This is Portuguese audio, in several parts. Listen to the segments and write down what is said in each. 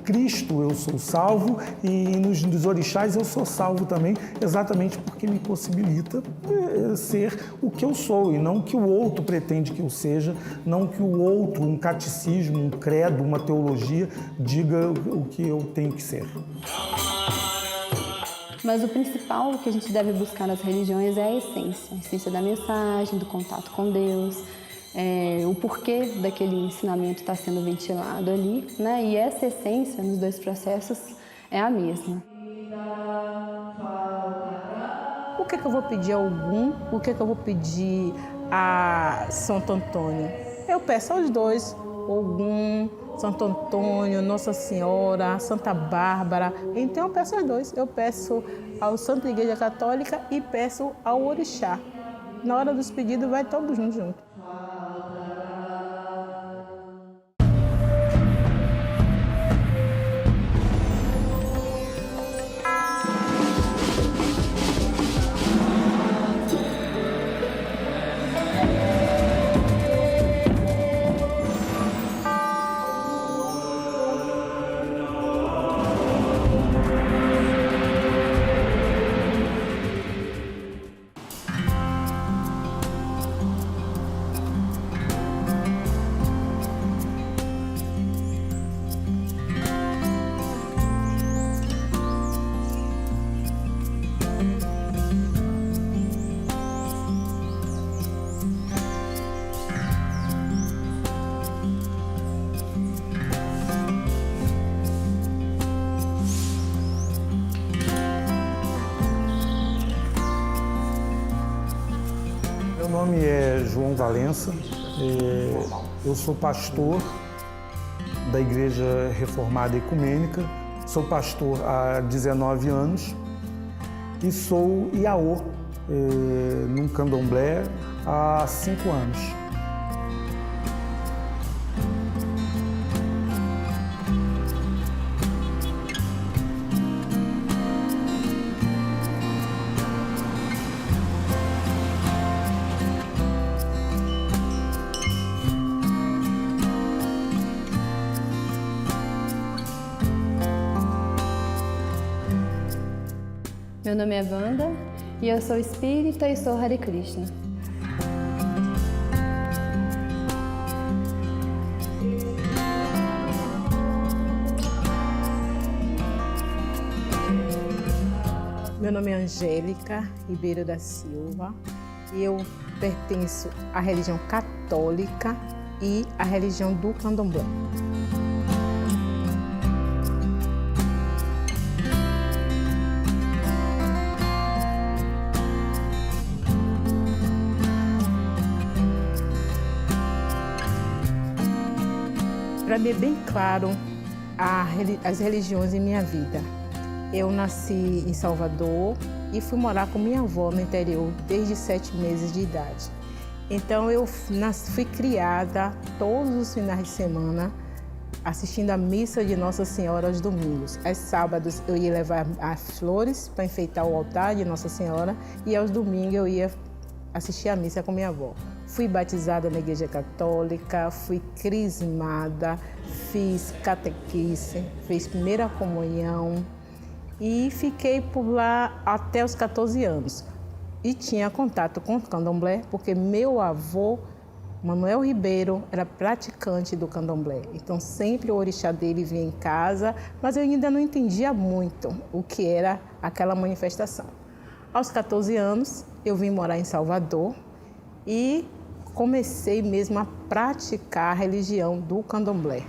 Cristo eu sou salvo e nos orixás eu sou salvo também, exatamente porque me possibilita ser o que eu sou e não o que o outro pretende que eu seja, não que o outro, um catecismo, um credo, uma teologia, diga o que eu tenho que ser. Mas o principal que a gente deve buscar nas religiões é a essência da mensagem, do contato com Deus, o porquê daquele ensinamento está sendo ventilado ali, né? E essa essência nos dois processos é a mesma. O que eu vou pedir a Ogum? O que eu vou pedir a Santo Antônio? Eu peço aos dois, Ogum, Santo Antônio, Nossa Senhora, Santa Bárbara. Então eu peço aos dois. Eu peço ao Santa Igreja Católica e peço ao Orixá. Na hora dos pedidos vai todos juntos. Meu nome é João Valença, eu sou pastor da Igreja Reformada Ecumênica, sou pastor há 19 anos e sou Iaô num candomblé há 5 anos. Meu nome é Wanda e eu sou espírita e sou Hare Krishna. Meu nome é Angélica Ribeiro da Silva e eu pertenço à religião católica e à religião do candomblé. Para mim é bem claro as religiões em minha vida. Eu nasci em Salvador e fui morar com minha avó no interior desde 7 meses de idade. Então eu fui criada todos os finais de semana assistindo a missa de Nossa Senhora aos domingos. Aos sábados eu ia levar as flores para enfeitar o altar de Nossa Senhora e aos domingos eu ia assistir a missa com minha avó. Fui batizada na Igreja Católica, fui crismada, fiz catequese, fiz primeira comunhão e fiquei por lá até os 14 anos. E tinha contato com o candomblé, porque meu avô, Manuel Ribeiro, era praticante do candomblé. Então sempre o orixá dele vinha em casa, mas eu ainda não entendia muito o que era aquela manifestação. Aos 14 anos, eu vim morar em Salvador e comecei mesmo a praticar a religião do candomblé.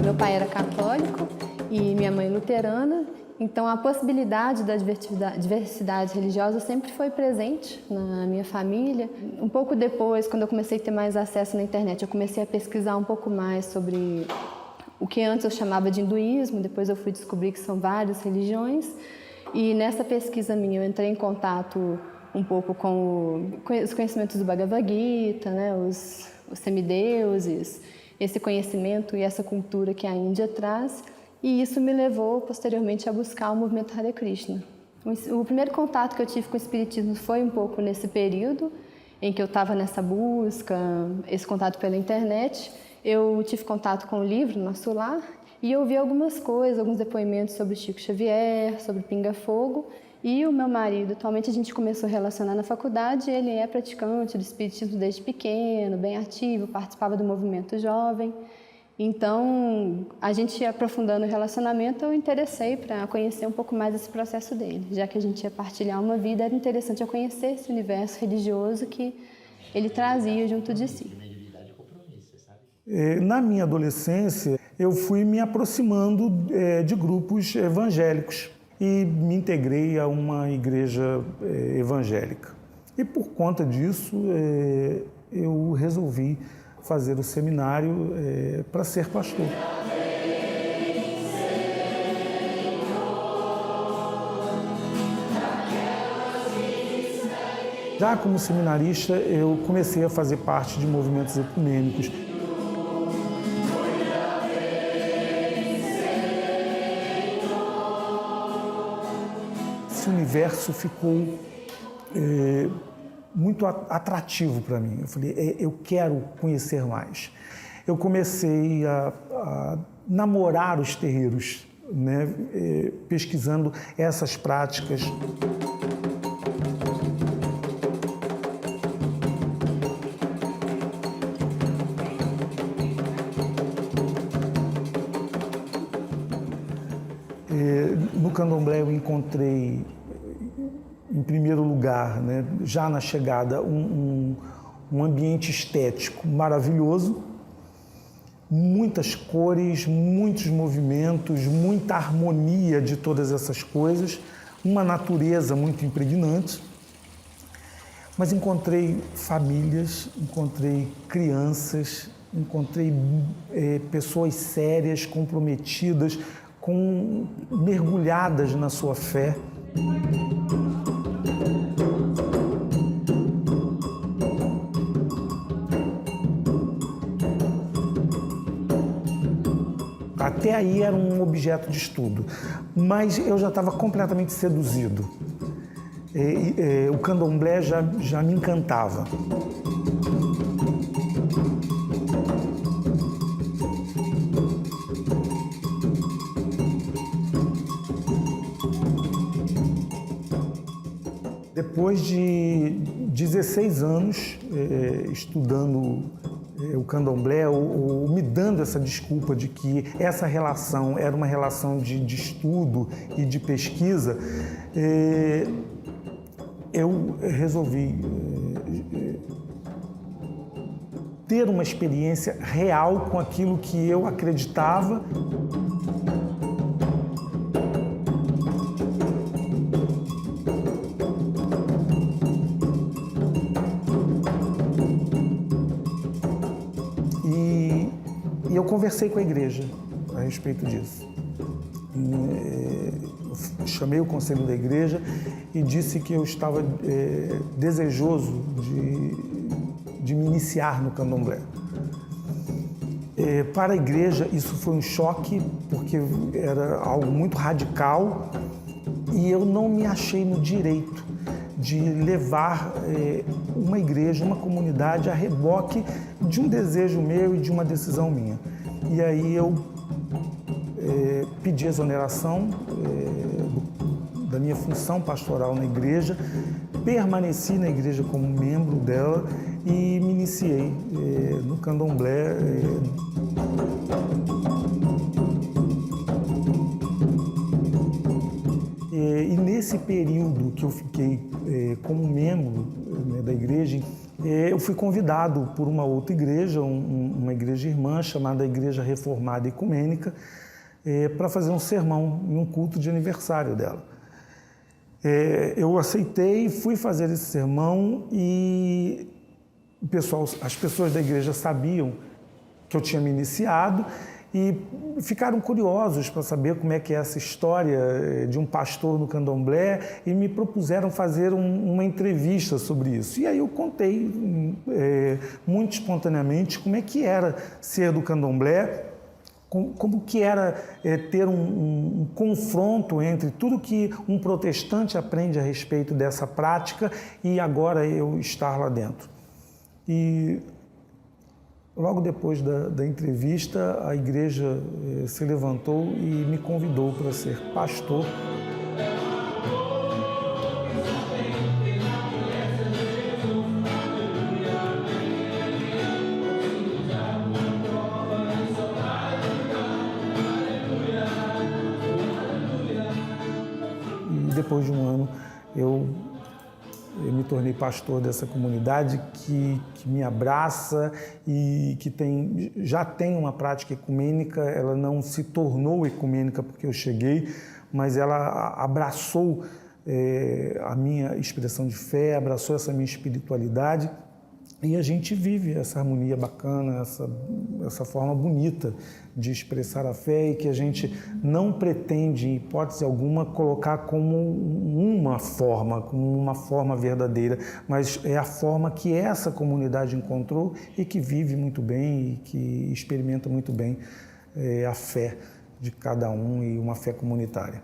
Meu pai era católico e minha mãe luterana, então a possibilidade da diversidade religiosa sempre foi presente na minha família. Um pouco depois, quando eu comecei a ter mais acesso na internet, eu comecei a pesquisar um pouco mais sobre o que antes eu chamava de hinduísmo, depois eu fui descobrir que são várias religiões. E nessa pesquisa minha eu entrei em contato um pouco com os conhecimentos do Bhagavad Gita, né, os semideuses, esse conhecimento e essa cultura que a Índia traz. e isso me levou posteriormente a buscar o movimento Hare Krishna. O primeiro contato que eu tive com o espiritismo foi um pouco nesse período em que eu estava nessa busca, esse contato pela internet. Eu tive contato com o livro Nosso Lar e eu vi algumas coisas, alguns depoimentos sobre Chico Xavier, sobre Pinga Fogo. E o meu marido, atualmente a gente começou a relacionar na faculdade, ele é praticante do espiritismo desde pequeno, bem ativo, participava do movimento jovem. Então, a gente aprofundando o relacionamento, eu interessei para conhecer um pouco mais esse processo dele. Já que a gente ia partilhar uma vida, era interessante eu conhecer esse universo religioso que ele trazia junto de si. Na minha adolescência, eu fui me aproximando de grupos evangélicos e me integrei a uma igreja evangélica. E por conta disso, eu resolvi fazer o seminário para ser pastor. Já como seminarista, eu comecei a fazer parte de movimentos ecumênicos. Esse universo ficou muito atrativo para mim. Eu falei, eu quero conhecer mais. Eu comecei a namorar os terreiros, né? Pesquisando essas práticas. No candomblé eu encontrei, em primeiro lugar, né, já na chegada, um ambiente estético maravilhoso, muitas cores, muitos movimentos, muita harmonia de todas essas coisas, uma natureza muito impregnante. Mas encontrei famílias, encontrei crianças, encontrei pessoas sérias, comprometidas, mergulhadas na sua fé. Até aí era um objeto de estudo, mas eu já estava completamente seduzido. O candomblé já me encantava. Depois de 16 anos estudando o candomblé, ou me dando essa desculpa de que essa relação era uma relação de estudo e de pesquisa, eu resolvi ter uma experiência real com aquilo que eu acreditava. E eu conversei com a igreja a respeito disso. Eu chamei o conselho da igreja e disse que eu estava desejoso de me iniciar no candomblé. Para a igreja, isso foi um choque, porque era algo muito radical e eu não me achei no direito de levar uma igreja, uma comunidade a reboque de um desejo meu e de uma decisão minha. E aí eu pedi exoneração da minha função pastoral na igreja, permaneci na igreja como membro dela e me iniciei no candomblé. E nesse período que eu fiquei como membro da igreja, eu fui convidado por uma outra igreja, uma igreja irmã chamada Igreja Reformada Ecumênica, para fazer um sermão em um culto de aniversário dela. Eu aceitei, fui fazer esse sermão e as pessoas da igreja sabiam que eu tinha me iniciado e ficaram curiosos para saber como é que é essa história de um pastor no candomblé e me propuseram fazer uma entrevista sobre isso. E aí eu contei muito espontaneamente como é que era ser do candomblé como que era ter um confronto entre tudo que um protestante aprende a respeito dessa prática e agora eu estar lá dentro. E logo depois da entrevista, a igreja se levantou e me convidou para ser pastor. E depois de um ano, eu me tornei pastor dessa comunidade que me abraça e que já tem uma prática ecumênica. Ela não se tornou ecumênica porque eu cheguei, mas ela abraçou a minha expressão de fé, abraçou essa minha espiritualidade e a gente vive essa harmonia bacana, essa forma bonita de expressar a fé e que a gente não pretende, em hipótese alguma, colocar como uma forma verdadeira, mas é a forma que essa comunidade encontrou e que vive muito bem e que experimenta muito bem a fé de cada um e uma fé comunitária.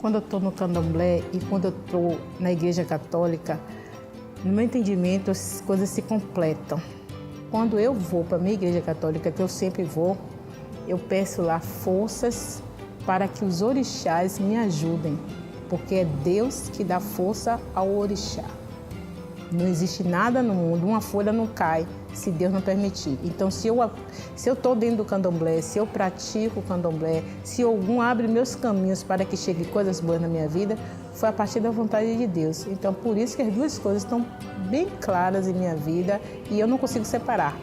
Quando eu estou no candomblé e quando eu estou na igreja católica, no meu entendimento, as coisas se completam. Quando eu vou para a minha igreja católica, que eu sempre vou, eu peço lá forças para que os orixás me ajudem, porque é Deus que dá força ao orixá. Não existe nada no mundo, uma folha não cai se Deus não permitir. Então, se eu estou dentro do candomblé, se eu pratico o candomblé, se algum abre meus caminhos para que chegue coisas boas na minha vida, foi a partir da vontade de Deus. Então, por isso que as duas coisas estão bem claras em minha vida e eu não consigo separar.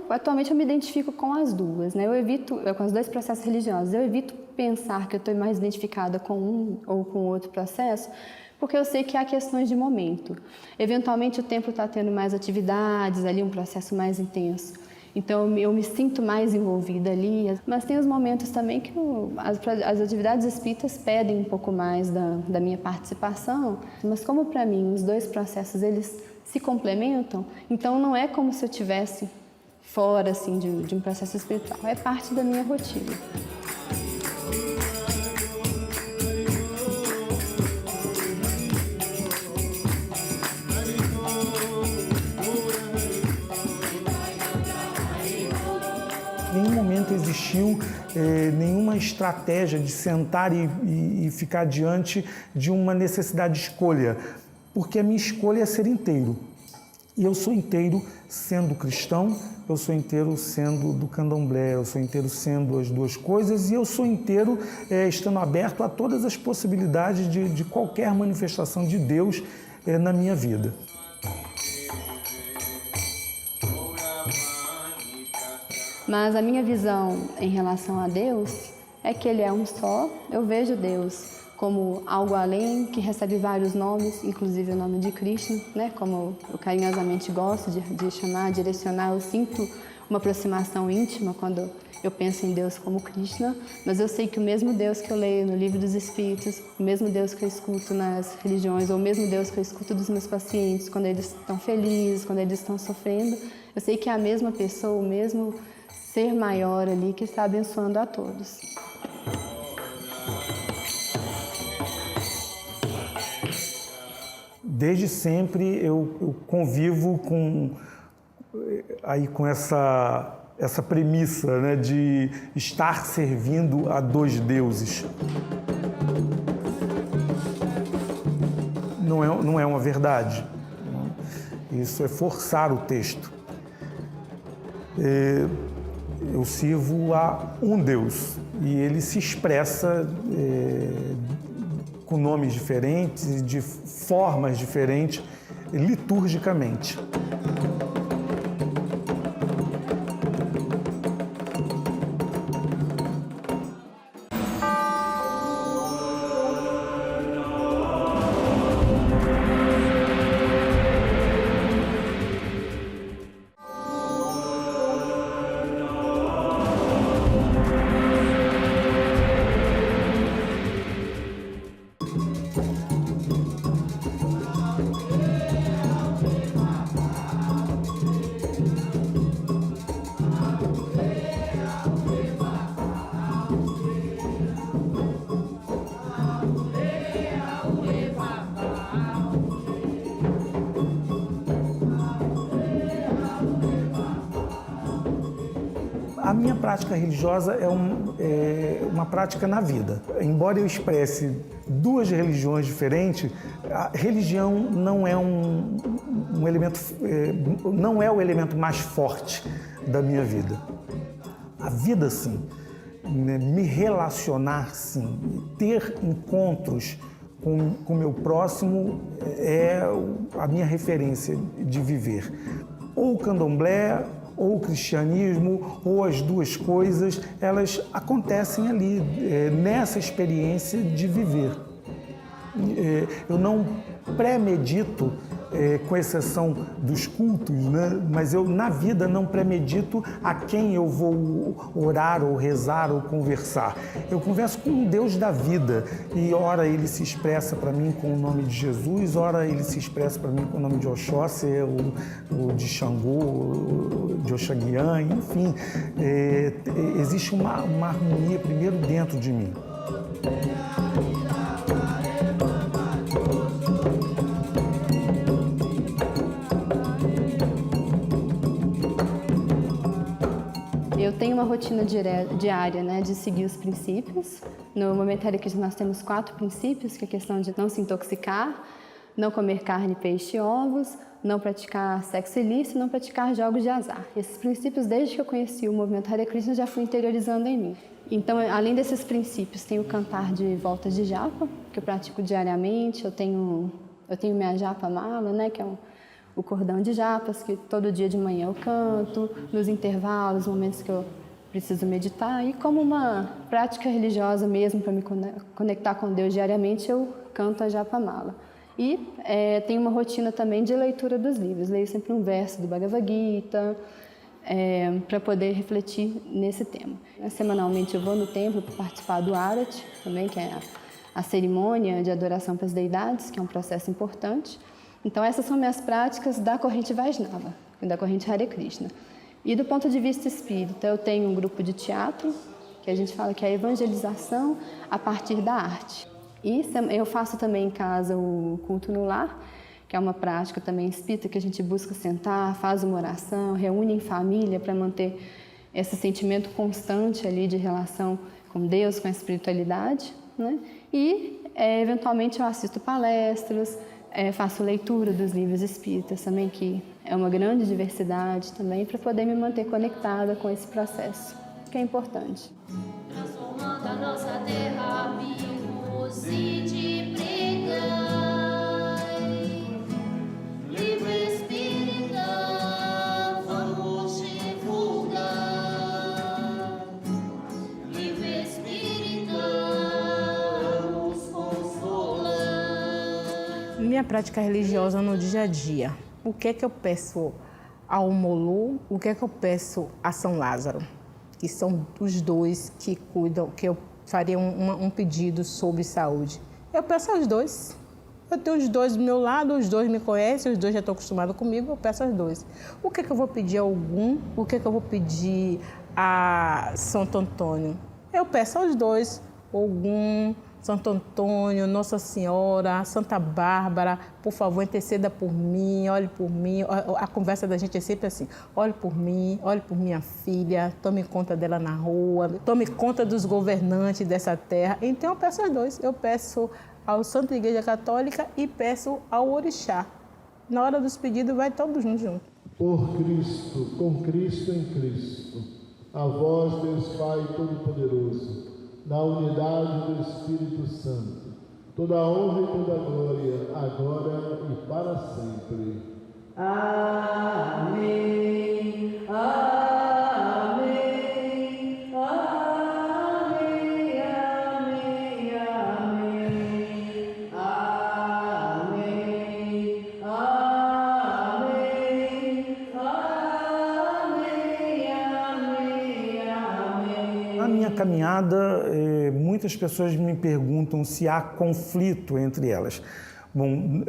Atualmente eu me identifico com as duas, né? Com os dois processos religiosos. Eu evito pensar que eu estou mais identificada com um ou com outro processo, porque eu sei que há questões de momento. Eventualmente o templo está tendo mais atividades, ali um processo mais intenso. Então eu me sinto mais envolvida ali, mas tem os momentos também que as atividades espíritas pedem um pouco mais da minha participação, mas como para mim os dois processos eles se complementam, então não é como se eu tivesse fora assim, de um processo espiritual, é parte da minha rotina. Em nenhum momento existiu nenhuma estratégia de sentar e ficar diante de uma necessidade de escolha, porque a minha escolha é ser inteiro. E eu sou inteiro sendo cristão, eu sou inteiro sendo do candomblé, eu sou inteiro sendo as duas coisas e eu sou inteiro estando aberto a todas as possibilidades de qualquer manifestação de Deus na minha vida. Mas a minha visão em relação a Deus é que Ele é um só. Eu vejo Deus como algo além, que recebe vários nomes, inclusive o nome de Krishna, né? Como eu carinhosamente gosto de chamar, direcionar. Eu sinto uma aproximação íntima quando eu penso em Deus como Krishna, mas eu sei que o mesmo Deus que eu leio no Livro dos Espíritos, o mesmo Deus que eu escuto nas religiões, ou o mesmo Deus que eu escuto dos meus pacientes quando eles estão felizes, quando eles estão sofrendo, eu sei que é a mesma pessoa, o mesmo ser maior ali que está abençoando a todos. Desde sempre eu convivo com essa premissa, né, de estar servindo a dois deuses. Não é uma verdade. Isso é forçar o texto. Eu sirvo a um Deus e ele se expressa com nomes diferentes e de formas diferentes, liturgicamente. A minha prática religiosa é uma prática na vida. Embora eu expresse duas religiões diferentes, a religião não é um elemento, não é o elemento mais forte da minha vida. A vida, sim. Me relacionar, sim. Ter encontros com o meu próximo é a minha referência de viver. Ou o candomblé, ou o cristianismo, ou as duas coisas, elas acontecem ali, nessa experiência de viver. Eu não premedito, com exceção dos cultos, né? Mas eu, na vida, não premedito a quem eu vou orar, ou rezar, ou conversar. Eu converso com o Deus da vida, e ora ele se expressa para mim com o nome de Jesus, ora ele se expressa para mim com o nome de Oxóssi, ou de Xangô, de Oxaguian, enfim. Existe uma harmonia primeiro dentro de mim. Eu tenho uma rotina diária, né, de seguir os princípios. No Movimento Hare Krishna nós temos 4 princípios, que é a questão de não se intoxicar, não comer carne, peixe e ovos, não praticar sexo ilícito, não praticar jogos de azar. Esses princípios, desde que eu conheci o Movimento Hare Krishna, já fui interiorizando em mim. Então, além desses princípios, tem o cantar de voltas de japa, que eu pratico diariamente. Eu tenho minha japa mala, né, que é o cordão de japas, que todo dia de manhã eu canto, nos intervalos, momentos que eu preciso meditar. E como uma prática religiosa mesmo, para me conectar com Deus diariamente, eu canto a japa mala. E tenho uma rotina também de leitura dos livros. Leio sempre um verso do Bhagavad Gita, para poder refletir nesse tema. Semanalmente eu vou no templo para participar do Arati, também, que é a cerimônia de adoração para as deidades, que é um processo importante. Então, essas são minhas práticas da corrente Vaishnava, da corrente Hare Krishna. E do ponto de vista espírita, eu tenho um grupo de teatro, que a gente fala que é a evangelização a partir da arte. E eu faço também em casa o culto no lar, que é uma prática também espírita, que a gente busca sentar, faz uma oração, reúne em família para manter esse sentimento constante ali de relação com Deus, com a espiritualidade, né? E, eventualmente, eu assisto palestras, faço leitura dos livros espíritas também, que é uma grande diversidade também, para poder me manter conectada com esse processo, que é importante. Transformando a nossa terra, vivos e te pregai, livre espírita, vamos divulgar, livre espírita, vamos consolar. Minha prática religiosa no dia a dia. O que é que eu peço ao Molu? O que é que eu peço a São Lázaro? Que são os dois que cuidam, que eu faria um pedido sobre saúde. Eu peço aos dois. Eu tenho os dois do meu lado, os dois me conhecem, os dois já estão acostumados comigo, eu peço aos dois. O que é que eu vou pedir a algum? O que é que eu vou pedir a Santo Antônio? Eu peço aos dois, Ogum, Santo Antônio, Nossa Senhora, Santa Bárbara, por favor, interceda por mim, olhe por mim. A conversa da gente é sempre assim, olhe por mim, olhe por minha filha, tome conta dela na rua, tome conta dos governantes dessa terra. Então eu peço aos dois, eu peço ao Santa Igreja Católica e peço ao Orixá. Na hora dos pedidos vai todos juntos. Por Cristo, com Cristo em Cristo, a vós, Deus Pai Todo-Poderoso, na unidade do Espírito Santo, toda honra e toda glória, agora e para sempre. Amém. Amém. Amém. Amém. Amém. Amém. Amém. Amém. Na minha caminhada, muitas pessoas me perguntam se há conflito entre elas. Bom,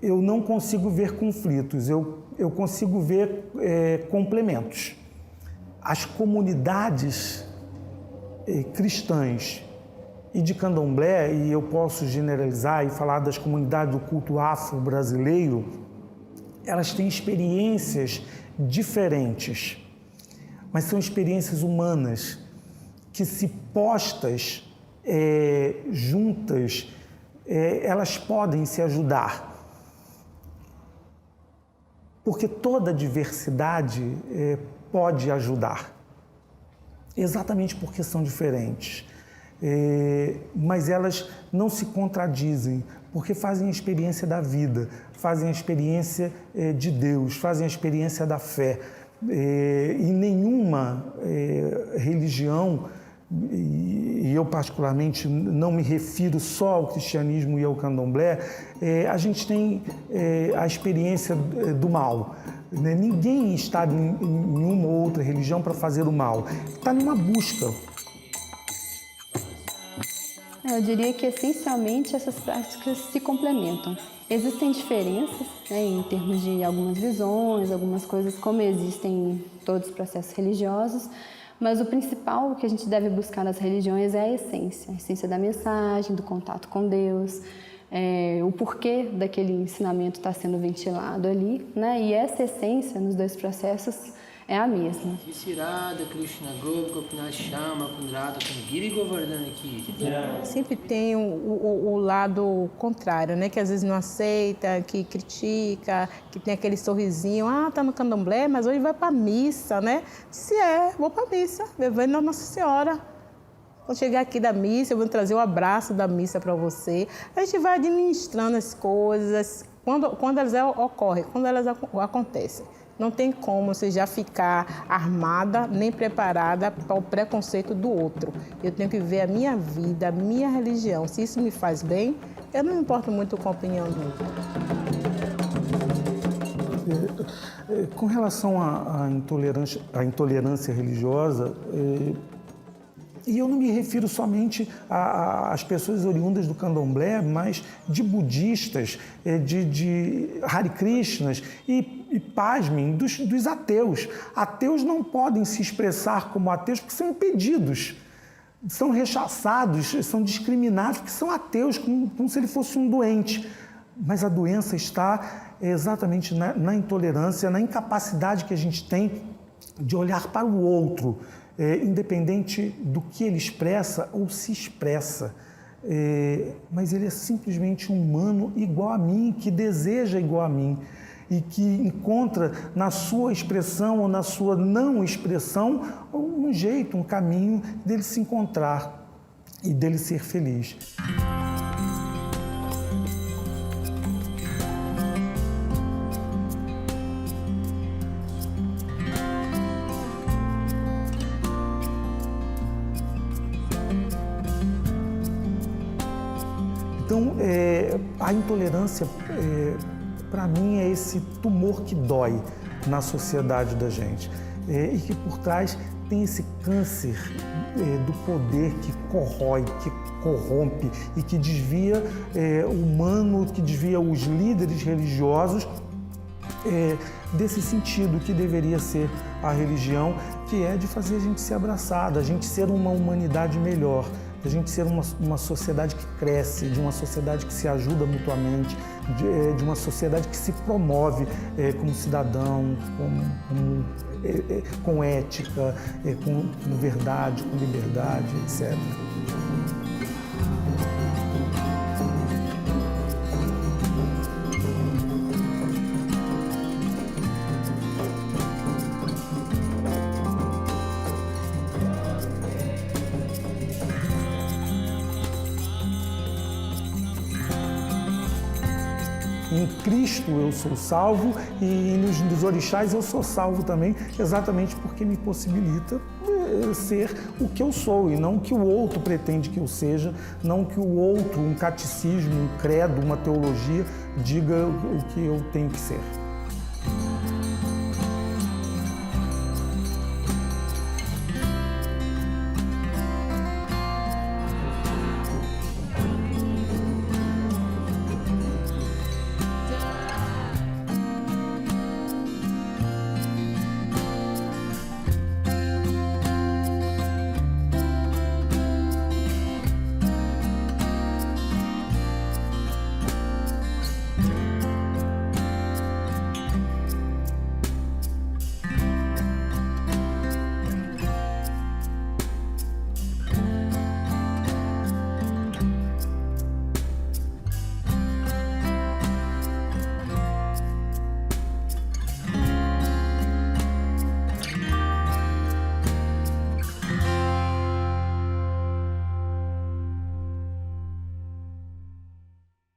eu não consigo ver conflitos, eu consigo ver complementos. As comunidades cristãs e de candomblé, e eu posso generalizar e falar das comunidades do culto afro-brasileiro, elas têm experiências diferentes, mas são experiências humanas que, se postas juntas, elas podem se ajudar. Porque toda diversidade pode ajudar, exatamente porque são diferentes. Mas elas não se contradizem, porque fazem a experiência da vida, fazem a experiência de Deus, fazem a experiência da fé. E nenhuma religião, e eu particularmente não me refiro só ao cristianismo e ao candomblé, a gente tem a experiência do mal. Né? Ninguém está em uma ou outra religião para fazer o mal, está numa busca. Eu diria que, essencialmente, essas práticas se complementam. Existem diferenças, né, em termos de algumas visões, algumas coisas, como existem em todos os processos religiosos, mas o principal que a gente deve buscar nas religiões é a essência da mensagem, do contato com Deus, o porquê daquele ensinamento está sendo ventilado ali, né? E essa essência nos dois processos é a mesma. Sempre tem o lado contrário, né? Que às vezes não aceita, que critica, que tem aquele sorrisinho, tá no candomblé, mas hoje vai para missa, né? Se vou para missa, levando a Nossa Senhora. Quando chegar aqui da missa, eu vou trazer o abraço da missa para você. A gente vai administrando as coisas quando elas ocorrem, quando elas acontecem. Não tem como você já ficar armada nem preparada para o preconceito do outro. Eu tenho que ver a minha vida, a minha religião. Se isso me faz bem, eu não me importo muito com a opinião do outro. Com relação à intolerância religiosa, e eu não me refiro somente às pessoas oriundas do candomblé, mas de budistas, de Hare Krishnas e pasmem, dos ateus. Ateus não podem se expressar como ateus porque são impedidos, são rechaçados, são discriminados porque são ateus, como se ele fosse um doente. Mas a doença está exatamente na intolerância, na incapacidade que a gente tem de olhar para o outro, independente do que ele expressa ou se expressa. Mas ele é simplesmente um humano igual a mim, que deseja igual a mim e que encontra na sua expressão ou na sua não expressão um jeito, um caminho dele se encontrar e dele ser feliz. Então, a intolerância, para mim, é esse tumor que dói na sociedade da gente e que por trás tem esse câncer do poder que corrói, que corrompe e que desvia o humano, que desvia os líderes religiosos desse sentido que deveria ser a religião, que é de fazer a gente ser abraçado, a gente ser uma humanidade melhor, a gente ser uma sociedade que cresce, de uma sociedade que se ajuda mutuamente, de uma sociedade que se promove como cidadão, com ética, com verdade, com liberdade, etc. Em Cristo eu sou salvo e nos orixás eu sou salvo também, exatamente porque me possibilita ser o que eu sou e não o que o outro pretende que eu seja, não que o outro, um catecismo, um credo, uma teologia, diga o que eu tenho que ser.